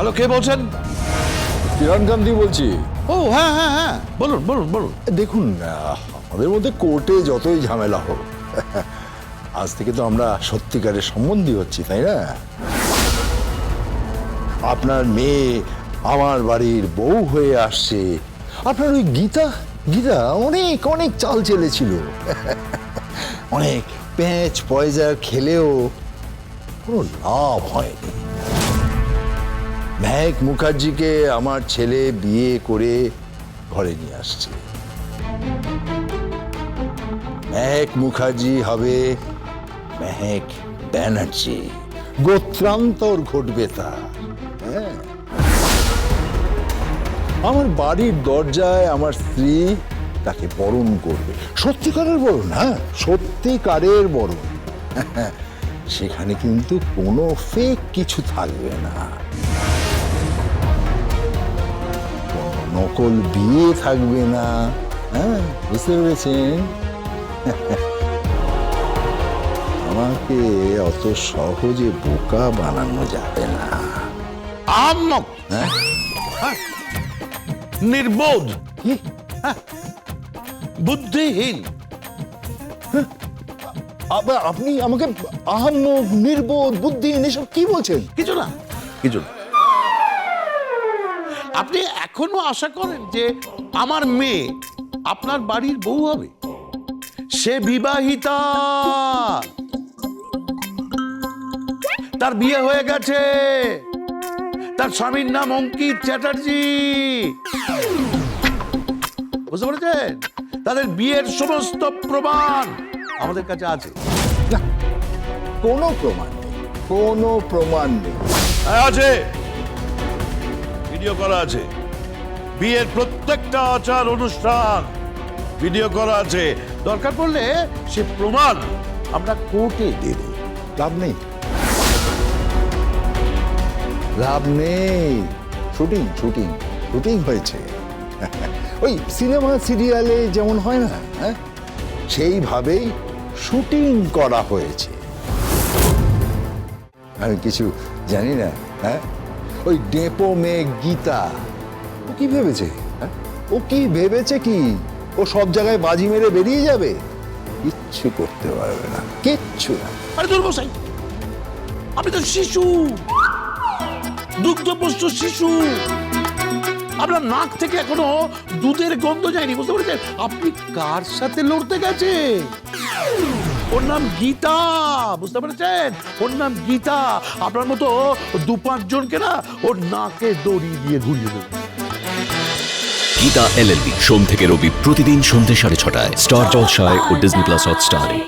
Hello, কে বলছেন? কিরণকান্তি বলছি। ও হ্যাঁ হ্যাঁ হ্যাঁ, বলুন বলুন বলুন। দেখুন, আমাদের মধ্যে কোর্টে যতই ঝামেলা হোক, আজ থেকে তো আমরা সত্যিকারের সম্বন্ধী হচ্ছি, তাই না? আপনার মেয়ে আমার বাড়ির বউ হয়ে আসছে। আপনার ওই গীতা গীতা অনেক অনেক চাল চেলেছিল, অনেক প্যাঁচ পয়সা খেলেও কোনো লাভ হয়নি। মেহেক মুখার্জিকে আমার ছেলে বিয়ে করে ঘরে নিয়ে আসছে। মেহেক মুখার্জি হবে মেহেক ব্যানার্জি। গোত্রান্তর ঘটবে তার। হ্যাঁ, আমার বাড়ির দরজায় আমার স্ত্রী তাকে বরণ করবে। সত্যিকারের বরণ, হ্যাঁ, সত্যিকারের বরণ। সেখানে কিন্তু কোনো ফেক কিছু থাকবে না, নকল বিয়ে থাকবে না। হ্যাঁ, বুঝতে পেরেছেন? আমাকে অত সহজে বোকা বানানো যাবে না। আহম্মক, হ্যাঁ, নির্বোধ, কি? বুদ্ধিহীন। আপনি আমাকে আহাম্মক, নির্বোধ, বুদ্ধিহীন এসব কি বলছেন? কিছু না, কিছু না। আপনি এখনো আশা করেন যে আমার মেয়ে আপনার বাড়ির বউ হবে? সে বিবাহিতা, তার বিয়ে হয়ে গেছে। তার স্বামীর নাম অঙ্কিত চ্যাটার্জি। বুঝতে পেরেছেন? তাদের বিয়ের সমস্ত প্রমাণ আমাদের কাছে আছে। না, কোনো প্রমাণ নেই, কোনো প্রমাণ নেই। হ্যাঁ, আছে, ভিডিও করা আছে। বিয়ের প্রত্যেকটা আচার অনুষ্ঠান ভিডিও করা আছে। দরকার পড়লে সে প্রমাণ আমরা কোর্টে দেব। লাভ নেই, লাভ নেই। শুটিং শুটিং শুটিং হয়েছে। ওই সিনেমা সিরিয়ালে যেমন হয় না, হ্যাঁ, সেইভাবেই শুটিং করা হয়েছে। আমি কিছু জানি না। হ্যাঁ, ওই ডেপো মেয়ে গীতা, ও কি ভেবেছে? হ্যাঁ, ও কি ভেবেছে কি ও সব জায়গায় বাজি মেরে বেরিয়ে যাবে? কিচ্ছু করতে পারবে না, কিচ্ছু না। আরে দুর্বসাই, আপনি তো শিশু, দুগ্ধপুষ্ট শিশু। আপনার নাক থেকে এখনো দুধের গন্ধ যায়নি। বুঝতে পেরেছেন? আপনি কার সাথে লড়তে গেছে? ওর নাম গীতা। বুঝতে পেরেছেন? ওর নাম গীতা। আপনার মতো 2-5 জনকে না ওর নাকে দড়ি দিয়ে ঘুরিয়ে দেবে। গীতা LLB সোম থেকে রবি প্রতিদিন সন্ধ্যে 6:30টায় স্টার জলসায় ও ডিজনি প্লাস হটস্টারে।